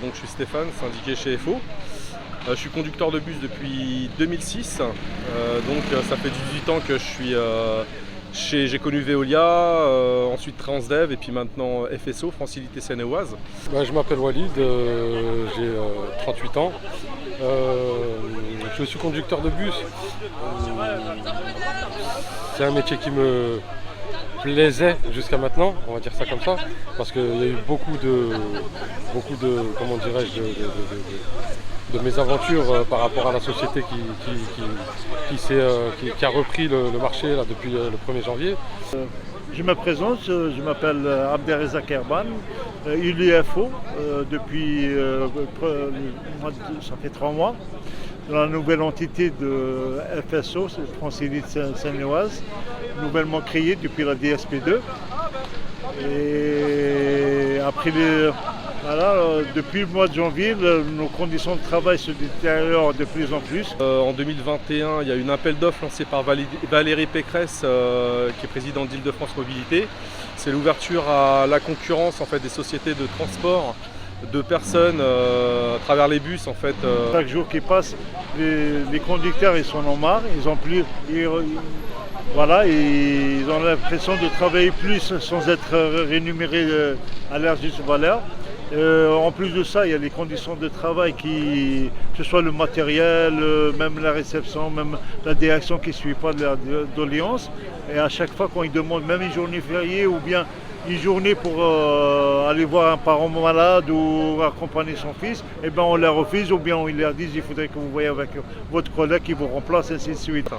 Donc je suis Stéphane, syndiqué chez FO. Je suis conducteur de bus depuis 2006, ça fait 18 ans que je suis j'ai connu Veolia, ensuite Transdev et puis maintenant FSO, Francilité Seine-et-Oise. Je m'appelle Walid, j'ai 38 ans. Je suis conducteur de bus. C'est un métier qui me plaisait jusqu'à maintenant, on va dire ça comme ça, parce qu'il y a eu beaucoup de comment dirais-je, de mésaventures par rapport à la société qui a repris le marché là, depuis le 1er janvier. Je me présente, je m'appelle Abderrezak Erban, ULIFO depuis ça fait 3 mois, dans la nouvelle entité de FSO, c'est Francilité Seine-et-Oise, nouvellement créée depuis la DSP2. Et après depuis le mois de janvier, nos conditions de travail se détériorent de plus en plus. En 2021, il y a eu un appel d'offres lancé par Valérie Pécresse, qui est présidente d'Île-de-France Mobilité. C'est l'ouverture à la concurrence en fait, des sociétés de transport de personnes à travers les bus. En fait. Chaque jour qui passe, les conducteurs ils sont en marre, ils ont plus. Ils ont l'impression de travailler plus sans être rémunérés à leur juste valeur. En plus de ça, il y a les conditions de travail que ce soit le matériel, même la réception, même la direction qui ne suit pas de la doléance. Et à chaque fois, quand ils demandent même une journée fériée ou bien une journée pour aller voir un parent malade ou accompagner son fils, eh ben on leur refuse ou bien ils leur disent il faudrait que vous voyez avec votre collègue qui vous remplace, ainsi de suite.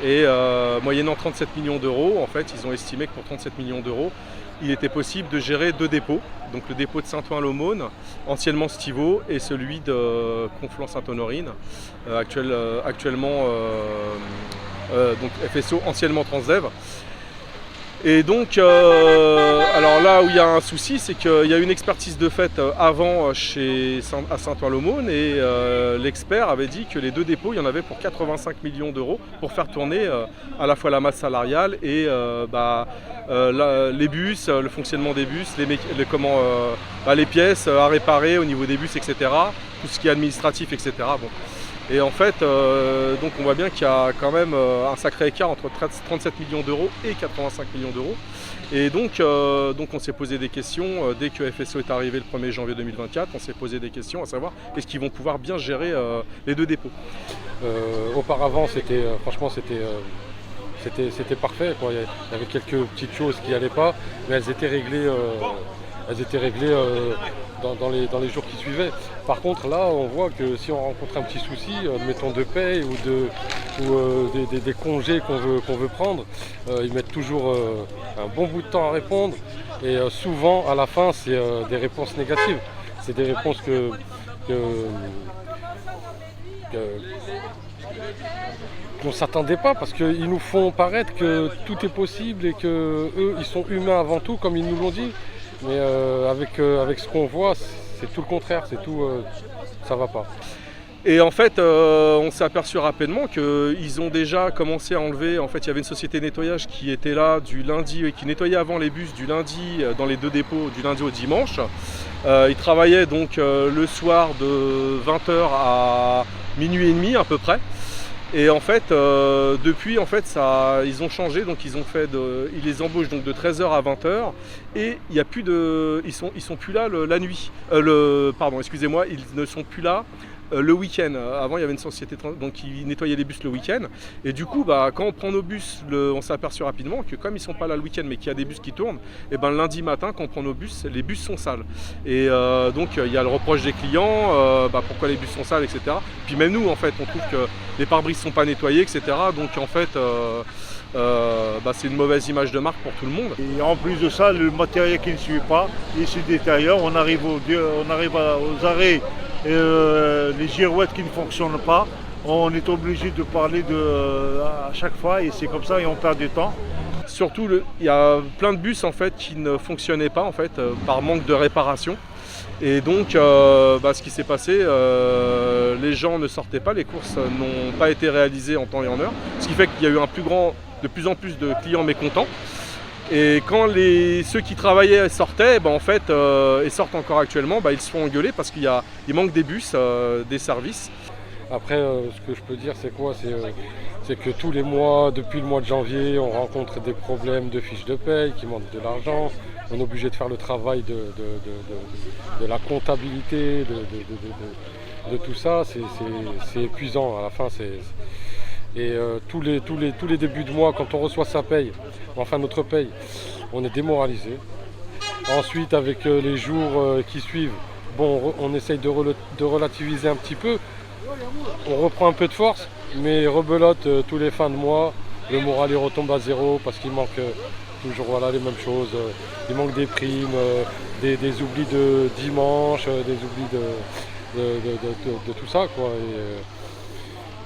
Et moyennant 37 millions d'euros, en fait, ils ont estimé que pour 37 millions d'euros, il était possible de gérer 2 dépôts, donc le dépôt de Saint-Ouen-l'Aumône, anciennement Stivo, et celui de Conflans-Sainte-Honorine, actuellement donc FSO, anciennement Transdev. Et donc, alors là où il y a un souci, c'est qu'il y a une expertise de fait avant à Saint-Ouen-l'Aumône et l'expert avait dit que les 2 dépôts, il y en avait pour 85 millions d'euros pour faire tourner à la fois la masse salariale et les bus, le fonctionnement des bus, les pièces à réparer au niveau des bus, etc. Tout ce qui est administratif, etc. Bon. Et en fait, donc on voit bien qu'il y a quand même un sacré écart entre 37 millions d'euros et 85 millions d'euros. Et donc on s'est posé des questions, dès que FSO est arrivé le 1er janvier 2024, on s'est posé des questions à savoir est-ce qu'ils vont pouvoir bien gérer les 2 dépôts. Auparavant, c'était parfait, quoi. Il y avait quelques petites choses qui n'allaient pas, mais elles étaient réglées. Dans les jours qui suivaient. Par contre, là, on voit que si on rencontre un petit souci, mettons de paye ou des congés qu'on veut prendre, ils mettent toujours un bon bout de temps à répondre. Et souvent, à la fin, c'est des réponses négatives. C'est des réponses qu'on ne s'attendait pas, parce qu'ils nous font paraître que tout est possible et qu'eux, ils sont humains avant tout, comme ils nous l'ont dit. Mais avec ce qu'on voit, c'est tout le contraire, c'est tout, ça va pas. Et en fait, on s'est aperçu rapidement qu'ils ont déjà commencé à enlever. En fait, il y avait une société de nettoyage qui était là du lundi et qui nettoyait avant les bus du lundi dans les 2 dépôts du lundi au dimanche. Ils travaillaient donc le soir de 20h à minuit et demi à peu près. Et en fait, depuis, en fait, ils ont changé, donc ils les embauchent donc de 13h à 20h et il y a plus ils sont plus là la nuit. Excusez-moi, ils ne sont plus là le week-end. Avant, il y avait une société donc, qui nettoyait les bus le week-end. Et du coup, quand on prend nos bus, on s'est aperçu rapidement que comme ils ne sont pas là le week-end, mais qu'il y a des bus qui tournent, et le lundi matin, quand on prend nos bus, les bus sont sales. Et donc, il y a le reproche des clients, pourquoi les bus sont sales, etc. Puis même nous, en fait, on trouve que les pare-brises ne sont pas nettoyés, etc. Donc, en fait, c'est une mauvaise image de marque pour tout le monde. Et en plus de ça, le matériel qui ne suit pas, il se détériore. On arrive aux arrêts. Les girouettes qui ne fonctionnent pas, on est obligé de parler à chaque fois et c'est comme ça et on perd du temps. Surtout, il y a plein de bus en fait qui ne fonctionnaient pas en fait par manque de réparation. Et donc, ce qui s'est passé, les gens ne sortaient pas, les courses n'ont pas été réalisées en temps et en heure, ce qui fait qu'il y a eu de plus en plus de clients mécontents. Et quand ceux qui travaillaient sortaient, en fait, et sortent encore actuellement, ils se font engueuler parce qu'il manque des bus, des services. Après, ce que je peux dire, c'est quoi? C'est que tous les mois, depuis le mois de janvier, on rencontre des problèmes de fiches de paye qui manquent de l'argent. On est obligé de faire le travail de la comptabilité, de tout ça. C'est épuisant à la fin. Tous les débuts de mois, quand on reçoit sa paye, enfin notre paye, on est démoralisé. Ensuite, avec les jours qui suivent, on essaye de relativiser un petit peu. On reprend un peu de force, mais rebelote tous les fins de mois. Le moral il retombe à zéro parce qu'il manque toujours les mêmes choses. Il manque des primes, des oublis de dimanche, des oublis de tout ça, quoi.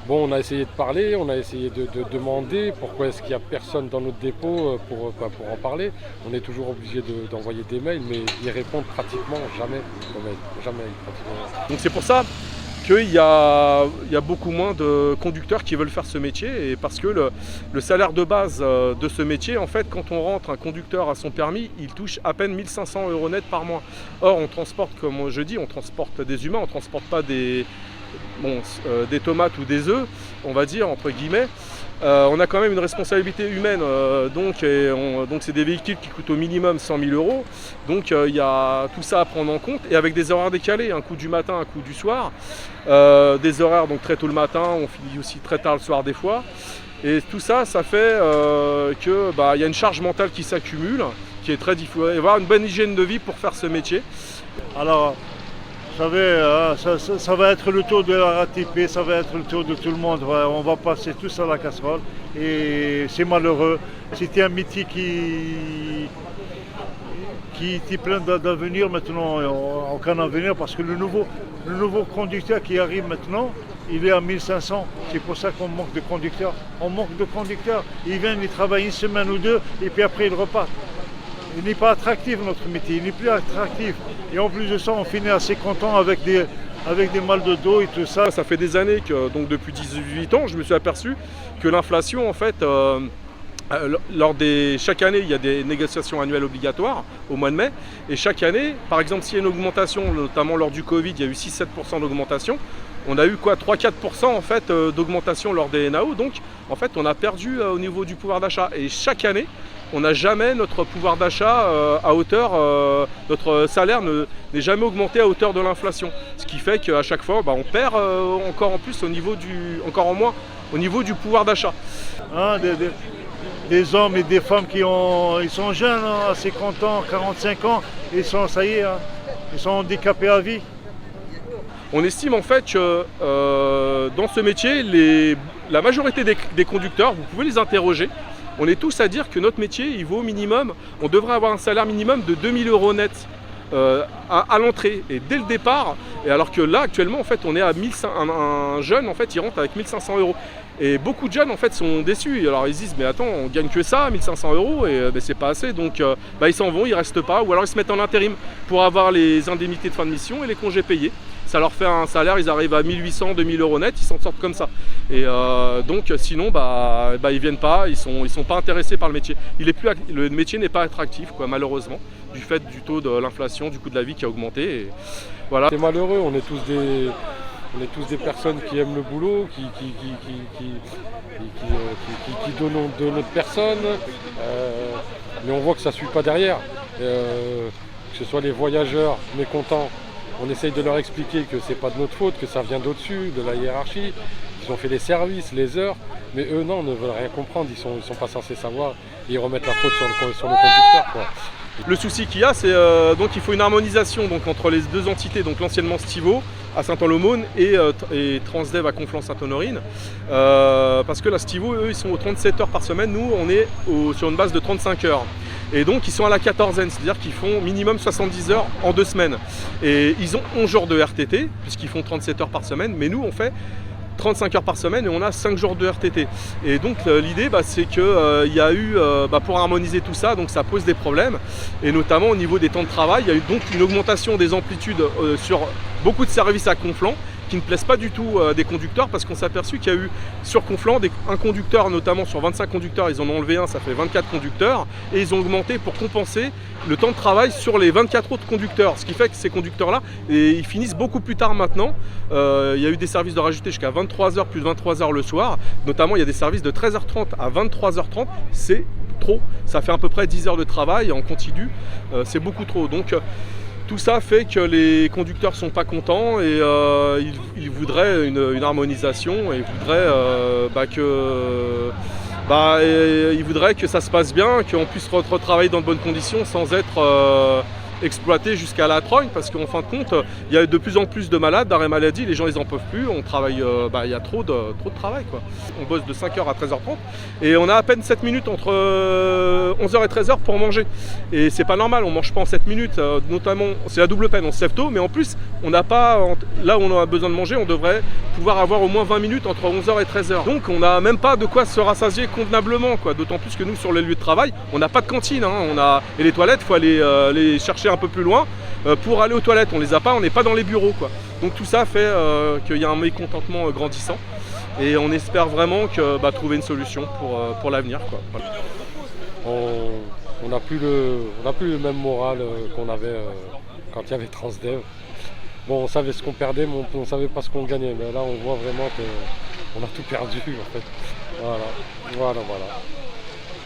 On a essayé de parler, on a essayé de demander pourquoi est-ce qu'il n'y a personne dans notre dépôt pour en parler. On est toujours obligé d'envoyer des mails, mais ils répondent pratiquement jamais. Jamais pratiquement. Donc c'est pour ça qu'il y a beaucoup moins de conducteurs qui veulent faire ce métier, et parce que le salaire de base de ce métier, en fait, quand on rentre un conducteur à son permis, il touche à peine 1 500 € net par mois. Or, on transporte, comme je dis, on transporte des humains, on ne transporte pas des tomates ou des œufs, on va dire, entre guillemets. On a quand même une responsabilité humaine, donc c'est des véhicules qui coûtent au minimum 100 000 €. Donc il y a tout ça à prendre en compte, et avec des horaires décalés, un coup du matin, un coup du soir, des horaires donc très tôt le matin, on finit aussi très tard le soir des fois. Et tout ça, ça fait que y a une charge mentale qui s'accumule, qui est très difficile. Il faut avoir une bonne hygiène de vie pour faire ce métier. Alors, vous savez, ça va être le tour de la RATP, ça va être le tour de tout le monde. On va passer tous à la casserole, et c'est malheureux. C'était un métier qui est plein d'avenir maintenant, aucun avenir, parce que le nouveau conducteur qui arrive maintenant, il est à 1500. C'est pour ça qu'on manque de conducteurs. On manque de conducteurs. Ils viennent, ils travaillent une semaine ou deux, et puis après ils repartent. Il n'est pas attractif notre métier, il n'est plus attractif. Et en plus de ça, on finit assez content avec des mal de dos et tout ça. Ça fait des années que, donc depuis 18 ans, je me suis aperçu que l'inflation, en fait, chaque année, il y a des négociations annuelles obligatoires au mois de mai. Et chaque année, par exemple, s'il y a une augmentation, notamment lors du Covid, il y a eu 6-7% d'augmentation. On a eu 3-4% en fait d'augmentation lors des NAO. Donc, en fait, on a perdu au niveau du pouvoir d'achat. Et chaque année, on n'a jamais notre pouvoir d'achat à hauteur, notre salaire n'est jamais augmenté à hauteur de l'inflation. Ce qui fait qu'à chaque fois, on perd encore en plus encore en moins au niveau du pouvoir d'achat. Des hommes et des femmes ils sont jeunes, à 50 ans, 45 ans, ça y est, ils sont handicapés à vie. On estime en fait que dans ce métier, la majorité des conducteurs, vous pouvez les interroger, on est tous à dire que notre métier, il vaut au minimum, on devrait avoir un salaire minimum de 2 000 € net à l'entrée et dès le départ. Et alors que là, actuellement, en fait, on est à un jeune, en fait, il rentre avec 1 500 €. Et beaucoup de jeunes, en fait, sont déçus. Alors ils se disent, mais attends, on gagne que ça, 1 500 € et c'est pas assez. Donc ils s'en vont, ils restent pas, ou alors ils se mettent en intérim pour avoir les indemnités de fin de mission et les congés payés. Ça leur fait un salaire, ils arrivent à 1 800, 2 000 € net, ils s'en sortent comme ça. Et donc sinon, ils viennent pas, ils sont pas intéressés par le métier. Le métier n'est pas attractif, quoi, malheureusement, du fait du taux de l'inflation, du coût de la vie qui a augmenté. Et voilà. C'est malheureux, on est tous des personnes qui aiment le boulot, qui donnent de notre personne, mais on voit que ça ne suit pas derrière. Que ce soit les voyageurs mécontents, on essaye de leur expliquer que c'est pas de notre faute, que ça vient d'au-dessus, de la hiérarchie. Ils ont fait les services, les heures, mais eux non, ne veulent rien comprendre, ils sont pas censés savoir, et ils remettent la faute sur le conducteur, quoi. Le souci qu'il y a, c'est donc il faut une harmonisation donc, entre les deux entités, donc l'anciennement Stivo à Saint-Ouen-l'Aumône et Transdev à Conflans-Sainte-Honorine. Parce que la Stivo, eux, ils sont aux 37 heures par semaine, nous, on est sur une base de 35 heures. Et donc ils sont à la quatorzaine, c'est-à-dire qu'ils font minimum 70 heures en 2 semaines. Et ils ont 11 jours de RTT, puisqu'ils font 37 heures par semaine, mais nous on fait 35 heures par semaine et on a 5 jours de RTT. Et donc l'idée, c'est qu'il y a eu, pour harmoniser tout ça, donc ça pose des problèmes. Et notamment au niveau des temps de travail, il y a eu donc une augmentation des amplitudes sur beaucoup de services à Conflans qui ne plaisent pas du tout des conducteurs, parce qu'on s'est aperçu qu'il y a eu sur Conflans un conducteur, notamment sur 25 conducteurs, ils en ont enlevé un, ça fait 24 conducteurs, et ils ont augmenté pour compenser le temps de travail sur les 24 autres conducteurs, ce qui fait que ces conducteurs-là, ils finissent beaucoup plus tard maintenant. Il y a eu des services de rajouter jusqu'à 23h, plus de 23h le soir, notamment il y a des services de 13h30 à 23h30, c'est trop, ça fait à peu près 10 heures de travail en continu, c'est beaucoup trop. Donc tout ça fait que les conducteurs sont pas contents et ils voudraient une harmonisation et ils voudraient que ça se passe bien, qu'on puisse retravailler dans de bonnes conditions sans être exploité jusqu'à la trogne, parce qu'en fin de compte, il y a de plus en plus de malades, d'arrêt maladie, les gens ils en peuvent plus, on travaille, il y a trop de travail, quoi. On bosse de 5h à 13h30 et on a à peine 7 minutes entre 11h et 13h pour manger. Et c'est pas normal, on mange pas en 7 minutes, notamment, c'est la double peine, on se lève tôt, mais en plus, on n'a pas, là où on a besoin de manger, on devrait pouvoir avoir au moins 20 minutes entre 11h et 13h. Donc on n'a même pas de quoi se rassasier convenablement, quoi. D'autant plus que nous, sur les lieux de travail, on n'a pas de cantine, hein. Et les toilettes, il faut aller les chercher un peu plus loin pour aller aux toilettes, on les a pas, on n'est pas dans les bureaux, quoi. Donc tout ça fait qu'il y a un mécontentement grandissant et on espère vraiment trouver une solution pour l'avenir, quoi. Voilà. On n'a plus le même moral qu'on avait quand il y avait Transdev. Bon, on savait ce qu'on perdait, mais on ne savait pas ce qu'on gagnait, mais là on voit vraiment qu'on a tout perdu, en fait. Voilà.